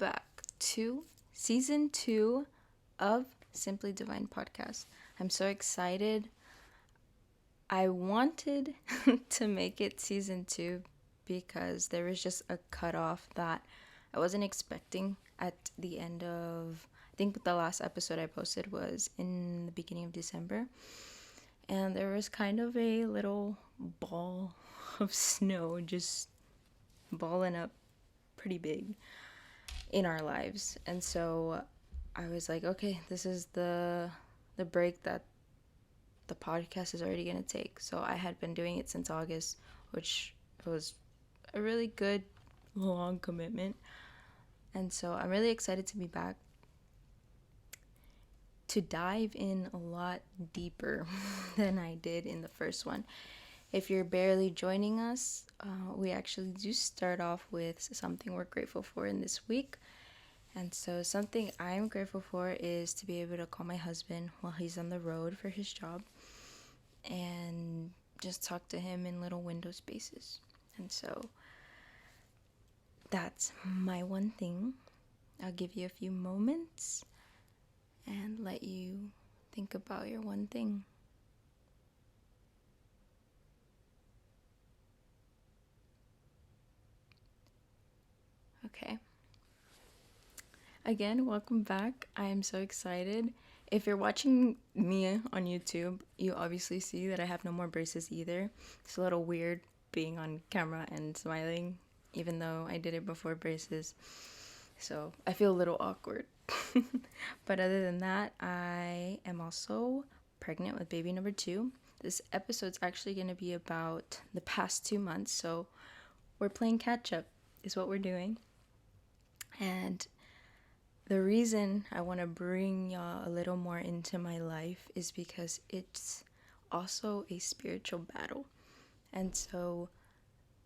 back to season 2 of Simply Divine Podcast. I'm so excited. I wanted to make it season 2 because there was just a cutoff that I wasn't expecting at the end of, I think the last episode I posted was in the beginning of December. And there was kind of a little ball of snow just balling up pretty big in our lives. And so I was like, okay, this is the break that the podcast is already going to take. So I had been doing it since August, which was a really good long commitment. And so I'm really excited to be back to dive in a lot deeper than I did in the first one. If you're barely joining us, we actually do start off with something we're grateful for in this week. And so something I'm grateful for is to be able to call my husband while he's on the road for his job and just talk to him in little window spaces. And so that's my one thing. I'll give you a few moments and let you think about your one thing. Okay. Again, welcome back. I am so excited. If you're watching me on YouTube, you obviously see that I have no more braces either. It's a little weird being on camera and smiling, even though I did it before braces. So I feel a little awkward. But other than that, I am also pregnant with baby number 2. This episode's actually going to be about the past 2 months. So we're playing catch up is what we're doing. And the reason I want to bring y'all a little more into my life is because it's also a spiritual battle. And so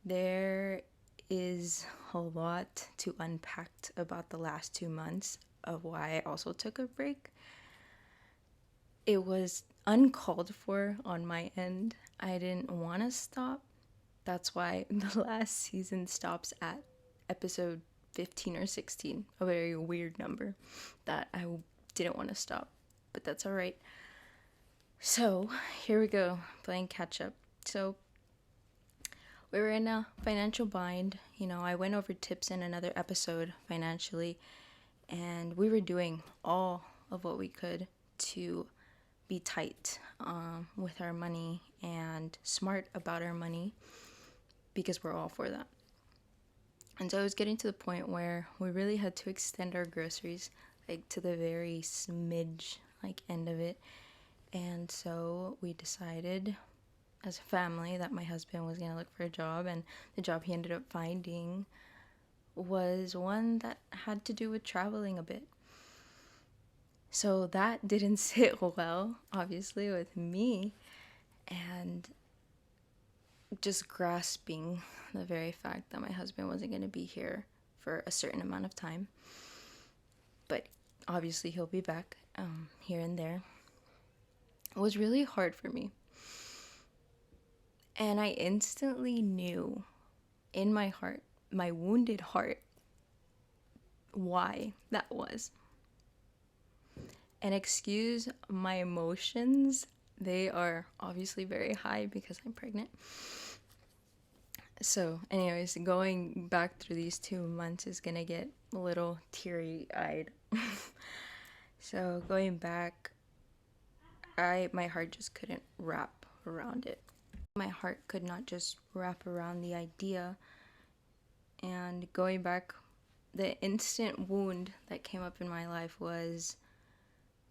there is a lot to unpack about the last 2 months of why I also took a break. It was uncalled for on my end. I didn't want to stop. That's why the last season stops at episode 15 or 16, a very weird number that I didn't want to stop, but that's all right. So here we go, playing catch up. So we were in a financial bind. I went over tips in another episode financially, and we were doing all of what we could to be tight with our money and smart about our money, because we're all for that. And so it was getting to the point where we really had to extend our groceries to the very smidge end of it. And so we decided as a family that my husband was going to look for a job, and the job he ended up finding was one that had to do with traveling a bit. So that didn't sit well, obviously, with me, and just grasping the very fact that my husband wasn't going to be here for a certain amount of time. But obviously he'll be back here and there. It was really hard for me. And I instantly knew in my heart, my wounded heart, why that was. And excuse my emotions, they are obviously very high because I'm pregnant. So anyways, going back through these 2 months is gonna get a little teary-eyed. So going back, my heart just couldn't wrap around it. My heart could not just wrap around the idea. And going back, the instant wound that came up in my life was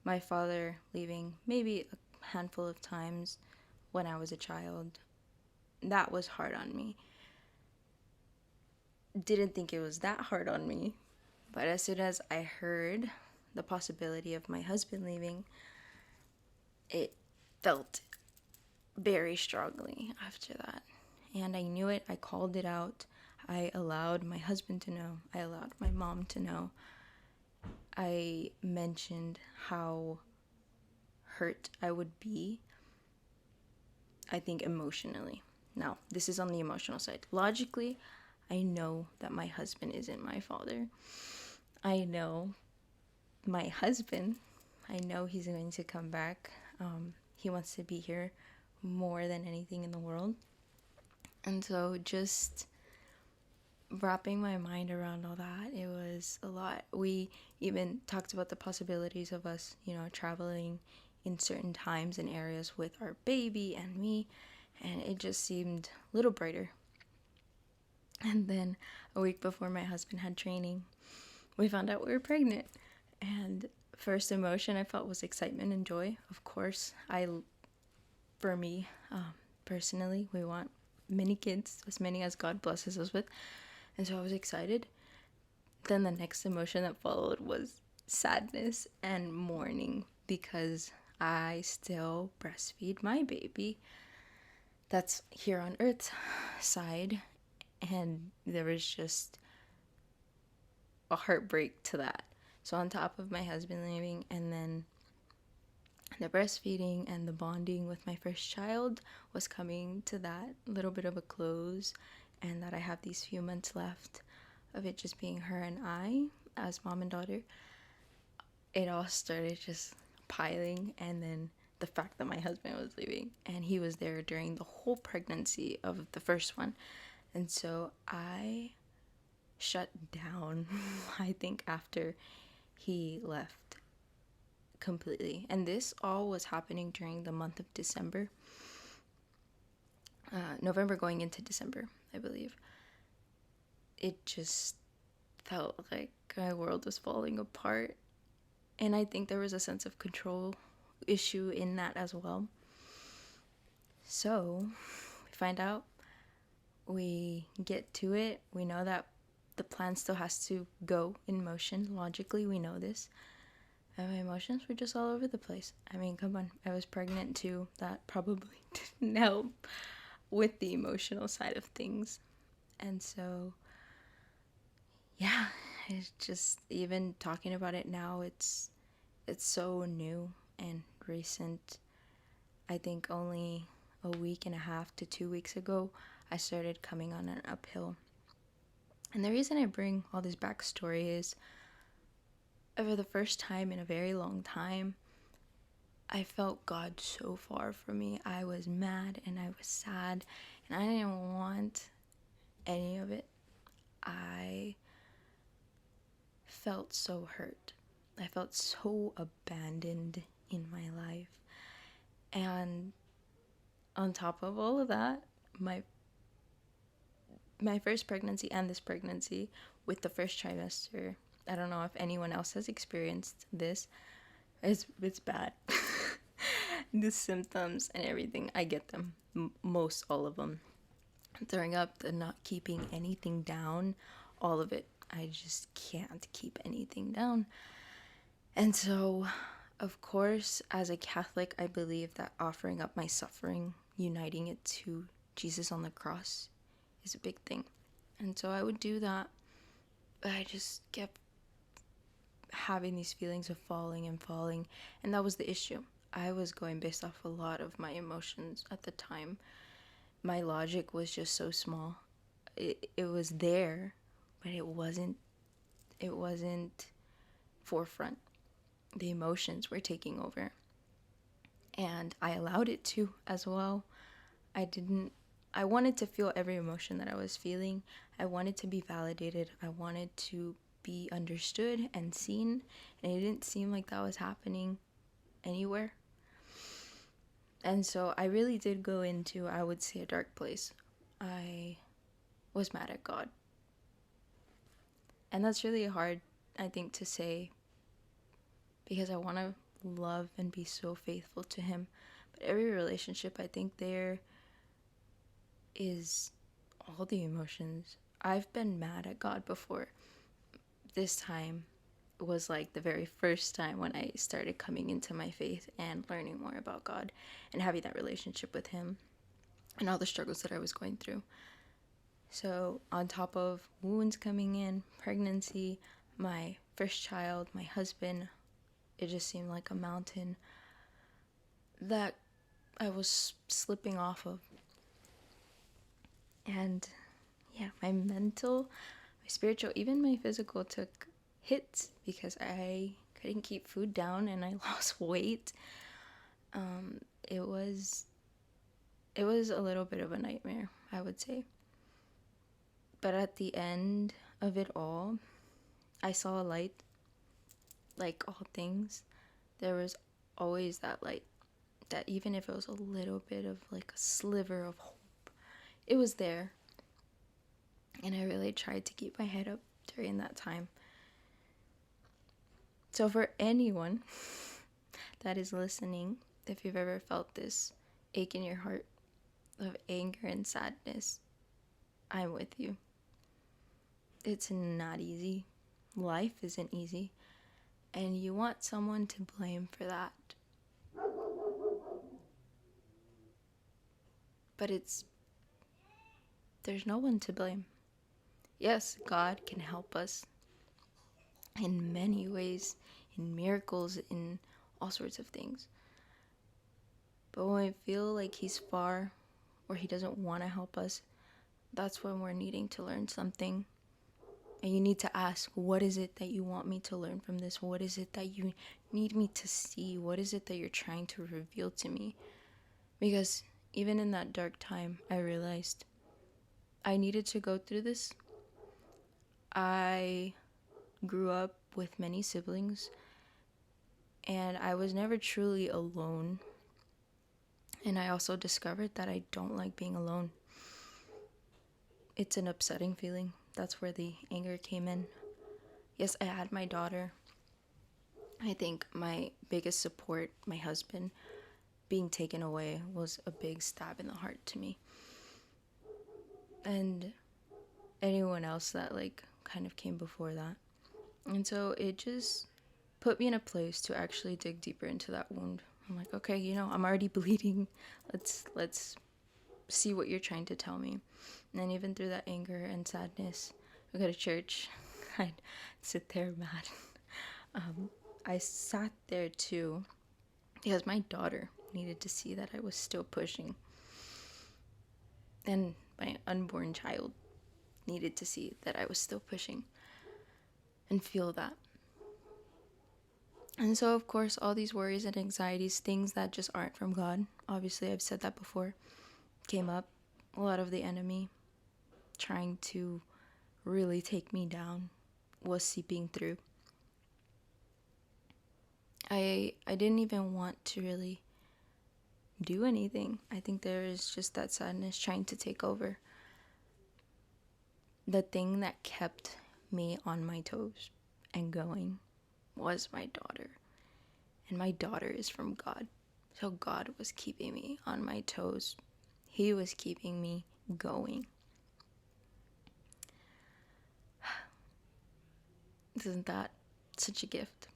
my father leaving maybe a handful of times when I was a child. That was hard on me. Didn't think it was that hard on me, but as soon as I heard the possibility of my husband leaving, it felt very strongly after that. And I knew it. I called it out. I allowed my husband to know. I allowed my mom to know. I mentioned how hurt I would be, I think emotionally. Now, this is on the emotional side. Logically, I know that my husband isn't my father. I know my husband, I know he's going to come back. He wants to be here more than anything in the world. And so just wrapping my mind around all that, it was a lot. We even talked about the possibilities of us, traveling in certain times and areas with our baby and me, and it just seemed a little brighter. And then a week before my husband had training, we found out we were pregnant. And first emotion I felt was excitement and joy. Of course, for me, personally, we want many kids, as many as God blesses us with. And so I was excited. Then the next emotion that followed was sadness and mourning, because I still breastfeed my baby that's here on Earth's side. And there was just a heartbreak to that. So on top of my husband leaving, and then the breastfeeding and the bonding with my first child was coming to that little bit of a close, and that I have these few months left of it just being her and I as mom and daughter, it all started just piling. And then the fact that my husband was leaving, and he was there during the whole pregnancy of the first one. And so I shut down, I think, after he left completely. And this all was happening during the month of December. November going into December, I believe. It just felt like my world was falling apart. And I think there was a sense of control issue in that as well. So we find out, we get to it. We know that the plan still has to go in motion. Logically, we know this. And my emotions were just all over the place. I mean, come on. I was pregnant too. That probably didn't help with the emotional side of things. And so, yeah, it's just, even talking about it now, it's so new and recent. I think only a week and a half to 2 weeks ago, I started coming on an uphill. And the reason I bring all this backstory is, for the first time in a very long time, I felt God so far from me. I was mad and I was sad, and I didn't want any of it. I felt so hurt. I felt so abandoned in my life. And on top of all of that, my first pregnancy and this pregnancy with the first trimester, I don't know if anyone else has experienced this. It's bad. The symptoms and everything, I get them. Most all of them. Throwing up, the not keeping anything down, all of it. I just can't keep anything down. And so, of course, as a Catholic, I believe that offering up my suffering, uniting it to Jesus on the cross, is a big thing. And so I would do that, but I just kept having these feelings of falling, and that was the issue. I was going based off a lot of my emotions at the time. My logic was just so small. It was there, but it wasn't forefront. The emotions were taking over, and I allowed it to as well. I wanted to feel every emotion that I was feeling. I wanted to be validated. I wanted to be understood and seen, and it didn't seem like that was happening anywhere. And so I really did go into, I would say, a dark place. I was mad at God. And that's really hard, I think, to say, because I want to love and be so faithful to Him. But every relationship, I think there is all the emotions. I've been mad at God before. This time was like the very first time when I started coming into my faith and learning more about God and having that relationship with Him and all the struggles that I was going through. So on top of wounds coming in, pregnancy, my first child, my husband, it just seemed like a mountain that I was slipping off of. And yeah, my mental, my spiritual, even my physical took hit because I couldn't keep food down and I lost weight. It was a little bit of a nightmare, I would say. But at the end of it all, I saw a light. Like all things, there was always that light. That even if it was a little bit of like a sliver of hope, it was there. And I really tried to keep my head up during that time. So for anyone that is listening, if you've ever felt this ache in your heart of anger and sadness, I'm with you. It's not easy. Life isn't easy. And you want someone to blame for that. But there's no one to blame. Yes, God can help us in many ways, in miracles, in all sorts of things. But when we feel like He's far or He doesn't want to help us, that's when we're needing to learn something. And you need to ask, what is it that you want me to learn from this? What is it that you need me to see? What is it that you're trying to reveal to me? Because even in that dark time, I realized I needed to go through this. I grew up with many siblings, and I was never truly alone. And I also discovered that I don't like being alone. It's an upsetting feeling. That's where the anger came in. Yes, I had my daughter. I think my biggest support, my husband, being taken away was a big stab in the heart to me. And anyone else that like kind of came before that. And so it just put me in a place to actually dig deeper into that wound. I'm like, okay, I'm already bleeding. Let's see what you're trying to tell me. And then even through that anger and sadness, I go to church. I'd sit there mad. I sat there too because my daughter needed to see that I was still pushing. And my unborn child needed to see that I was still pushing and feel that. And so, of course, all these worries and anxieties, things that just aren't from God, obviously I've said that before, came up. A lot of the enemy trying to really take me down was seeping through. I didn't even want to really do anything. I think there is just that sadness trying to take over. The thing that kept me on my toes and going was my daughter. And my daughter is from God. So God was keeping me on my toes. He was keeping me going. Isn't that such a gift?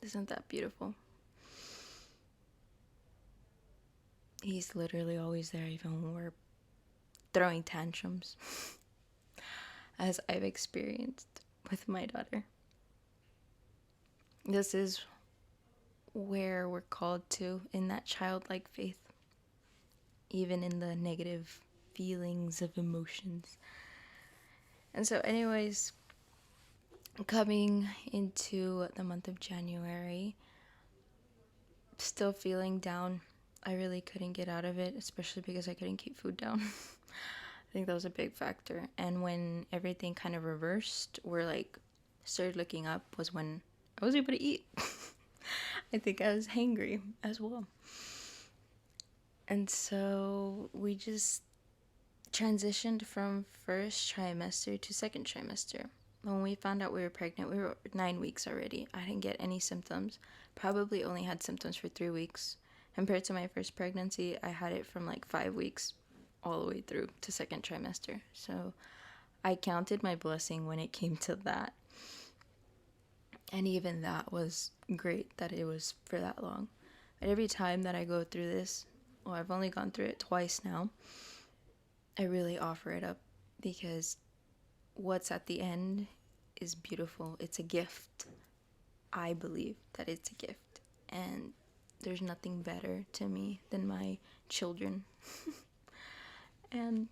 Isn't that beautiful? He's literally always there even when we're throwing tantrums, as I've experienced with my daughter. This is where we're called to in that childlike faith, even in the negative feelings of emotions. And so anyways, coming into the month of January, still feeling down. I really couldn't get out of it, especially because I couldn't keep food down. I think that was a big factor. And when everything kind of reversed, started looking up, was when I was able to eat. I think I was hangry as well. And so we just transitioned from first trimester to second trimester. When we found out we were pregnant, we were 9 weeks already. I didn't get any symptoms. Probably only had symptoms for 3 weeks. Compared to my first pregnancy, I had it from 5 weeks all the way through to second trimester. So I counted my blessing when it came to that. And even that was great that it was for that long. But every time that I go through this, I've only gone through it twice now, I really offer it up because what's at the end is beautiful. It's a gift. I believe that it's a gift. And there's nothing better to me than my children. And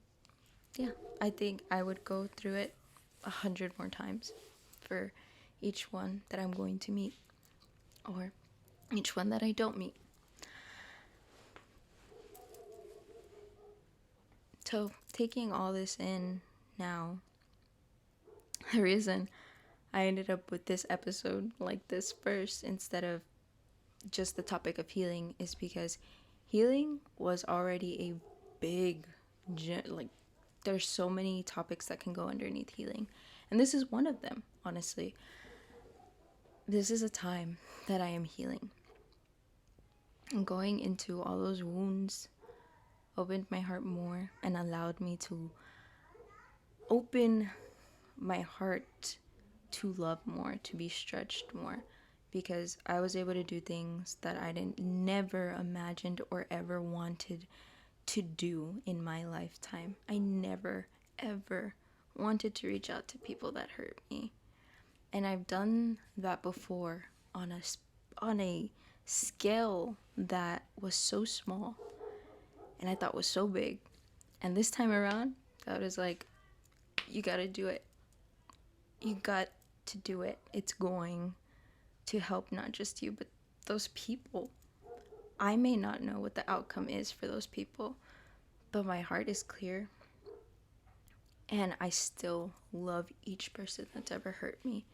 yeah, I think I would go through it 100 more times for each one that I'm going to meet, or each one that I don't meet. So, taking all this in now, the reason I ended up with this episode like this first instead of just the topic of healing is because healing was already a big, like, there's so many topics that can go underneath healing. And this is one of them, honestly. This is a time that I am healing. And going into all those wounds opened my heart more and allowed me to open my heart to love more, to be stretched more, because I was able to do things that I didn't never imagined or ever wanted to do in my lifetime. I never ever wanted to reach out to people that hurt me. And I've done that before on a scale that was so small and I thought was so big. And this time around, God was like, you got to do it. You got to do it. It's going to help not just you, but those people. I may not know what the outcome is for those people, but my heart is clear. And I still love each person that's ever hurt me.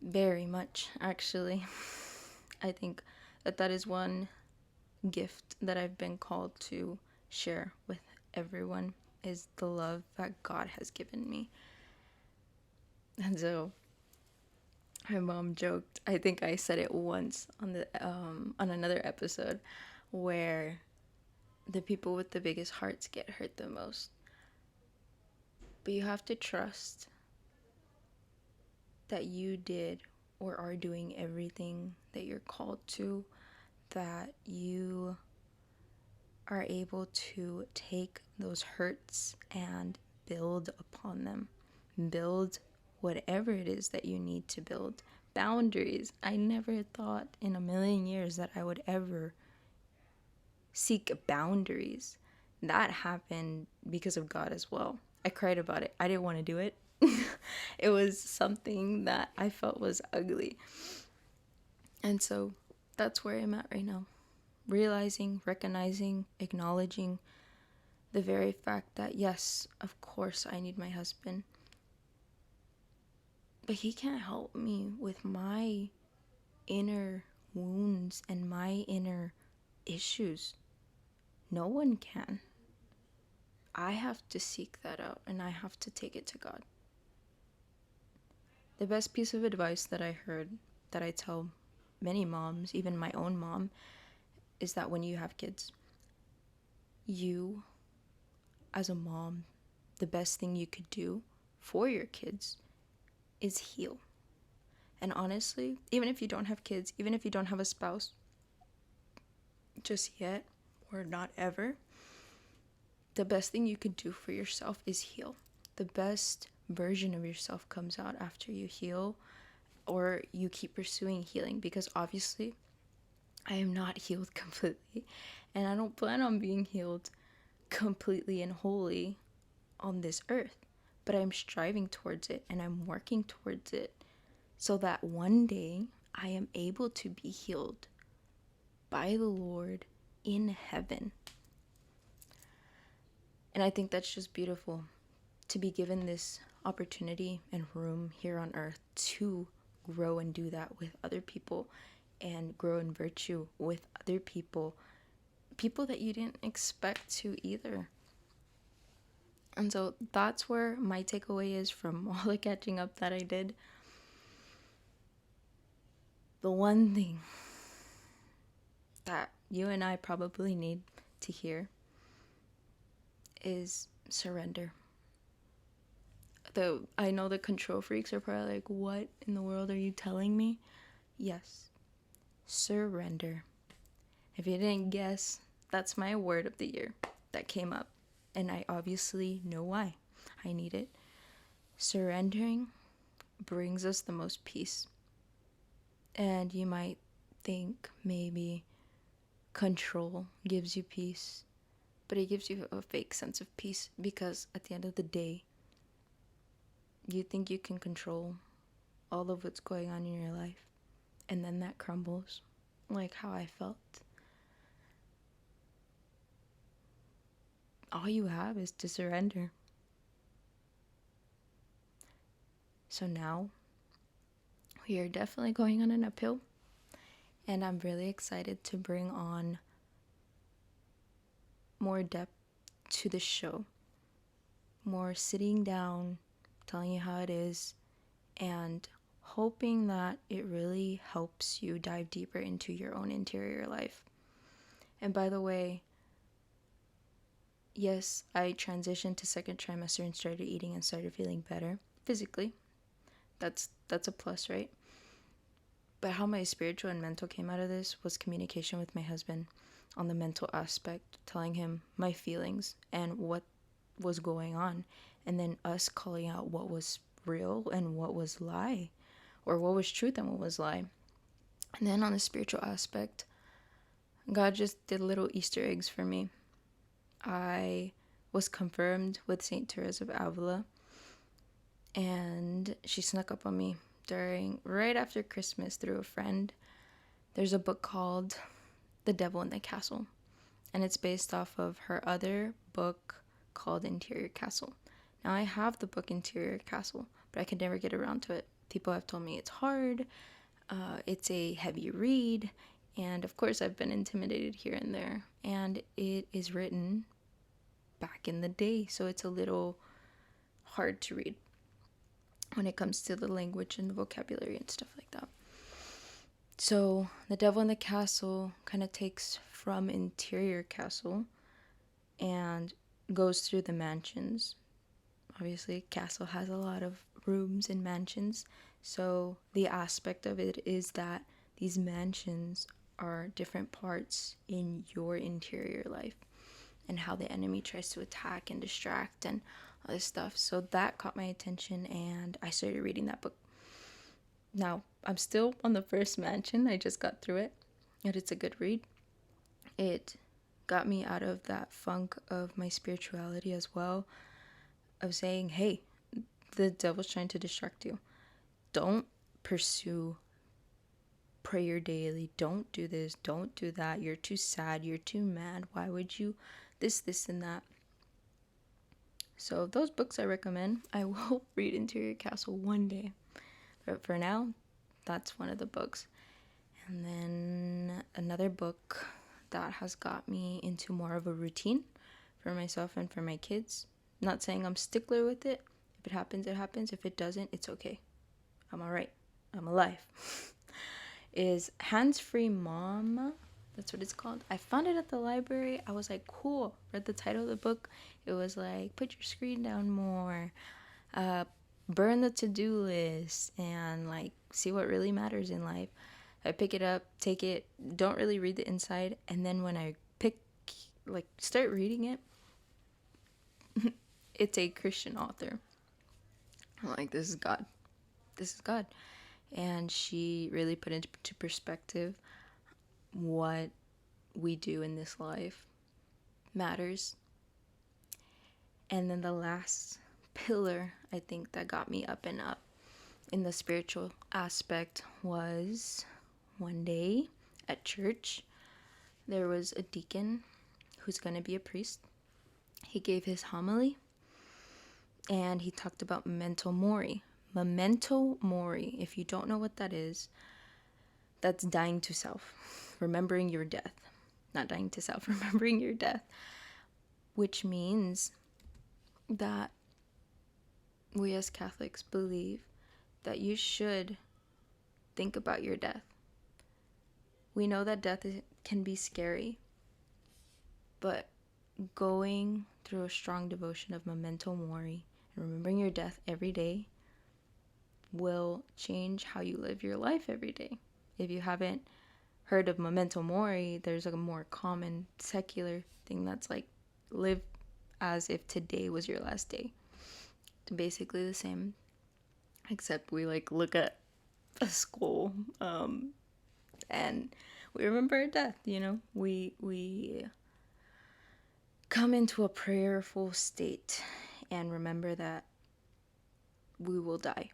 Very much, actually. I think that is one gift that I've been called to share with everyone, is the love that God has given me. And so my mom joked, I think I said it once on another episode, where the people with the biggest hearts get hurt the most. But you have to trust that you did or are doing everything that you're called to, that you are able to take those hurts and build upon them. Build whatever it is that you need to build. Boundaries. I never thought in a million years that I would ever seek boundaries. That happened because of God as well. I cried about it. I didn't want to do it. It was something that I felt was ugly. And so that's where I'm at right now. Realizing, recognizing, acknowledging the very fact that, yes, of course I need my husband. But he can't help me with my inner wounds and my inner issues. No one can. I have to seek that out and I have to take it to God. The best piece of advice that I heard, that I tell many moms, even my own mom, is that when you have kids, you, as a mom, the best thing you could do for your kids is heal. And honestly, even if you don't have kids, even if you don't have a spouse just yet, or not ever, the best thing you could do for yourself is heal. The best version of yourself comes out after you heal, or you keep pursuing healing, because obviously I am not healed completely, and I don't plan on being healed completely and wholly on this earth, but I'm striving towards it and I'm working towards it so that one day I am able to be healed by the Lord in heaven. And I think that's just beautiful, to be given this opportunity and room here on earth to grow and do that with other people and grow in virtue with other people that you didn't expect to either. And so that's where my takeaway is from all the catching up that I did. The one thing that you and I probably need to hear is surrender. I know the control freaks are probably like, what in the world are you telling me? Yes, surrender. If you didn't guess, that's my word of the year that came up. And I obviously know why. I need it. Surrendering brings us the most peace. And you might think maybe control gives you peace, but it gives you a fake sense of peace, because at the end of the day, You think you can control all of what's going on in your life, and then that crumbles, like how I felt. All you have is to surrender. So now we are definitely going on an uphill, and I'm really excited to bring on more depth to the show, more sitting down, telling you how it is, and hoping that it really helps you dive deeper into your own interior life. And by the way, yes, I transitioned to second trimester and started eating and started feeling better physically. That's a plus, right? But how my spiritual and mental came out of this was communication with my husband on the mental aspect, telling him my feelings and what was going on, and then us calling out what was real and what was lie, or what was truth and what was lie. And then on the spiritual aspect, God just did little Easter eggs for me. I was confirmed with Saint Teresa of Avila, and she snuck up on me right after Christmas through a friend. There's a book called The Devil in the Castle, and it's based off of her other book called Interior Castle. Now, I have the book Interior Castle, but I could never get around to it. People have told me it's hard, it's a heavy read, and of course I've been intimidated here and there. And it is written back in the day, so it's a little hard to read when it comes to the language and the vocabulary and stuff like that. So The Devil in the Castle kind of takes from Interior Castle and goes through the mansions. Obviously, castle has a lot of rooms and mansions, so the aspect of it is that these mansions are different parts in your interior life and how the enemy tries to attack and distract and all this stuff. So that caught my attention, and I started reading that book. Now, I'm still on the first mansion. I just got through it, and it's a good read. It got me out of that funk of my spirituality as well, of saying, hey, the devil's trying to distract you. Don't pursue prayer daily. Don't do this. Don't do that. You're too sad. You're too mad. Why would you this, and that? So those books I recommend. I will read Interior Castle one day. But for now, that's one of the books. And then another book that has got me into more of a routine for myself and for my kids. Not saying I'm stickler with it. If it happens, it happens. If it doesn't, it's okay. I'm alright. I'm alive. Is Hands-Free Mom. That's what it's called. I found it at the library. I was like, cool. Read the title of the book. It was like, put your screen down more. Burn the to-do list. And like, see what really matters in life. I pick it up, take it, don't really read the inside. And then when I start reading it, it's a Christian author. I'm like, this is God. This is God. And she really put into perspective what we do in this life matters. And then the last pillar, I think, that got me up and up in the spiritual aspect was one day at church, there was a deacon who's going to be a priest. He gave his homily, and he talked about memento mori. Memento mori, if you don't know what that is, that's dying to self, remembering your death. Not dying to self, remembering your death. Which means that we as Catholics believe that you should think about your death. We know that death can be scary, but going through a strong devotion of memento mori and remembering your death every day will change how you live your life every day. If you haven't heard of memento mori, there's a more common secular thing that's like, live as if today was your last day. It's basically the same, except we like look at a skull and we remember our death. We come into a prayerful state and remember that we will die.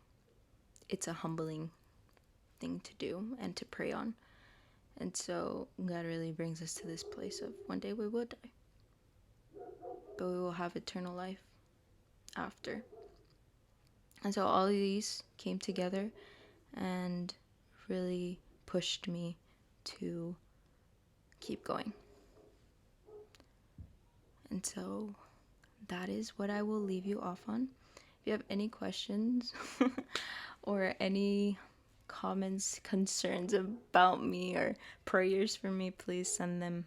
It's a humbling thing to do and to pray on. And so God really brings us to this place of one day we will die, but we will have eternal life after. And so all of these came together and really pushed me to keep going. And so that is what I will leave you off on. If you have any questions or any comments, concerns about me, or prayers for me, please send them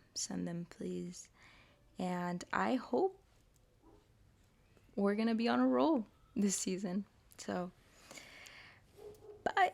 please. And I hope we're gonna be on a roll this season. So bye.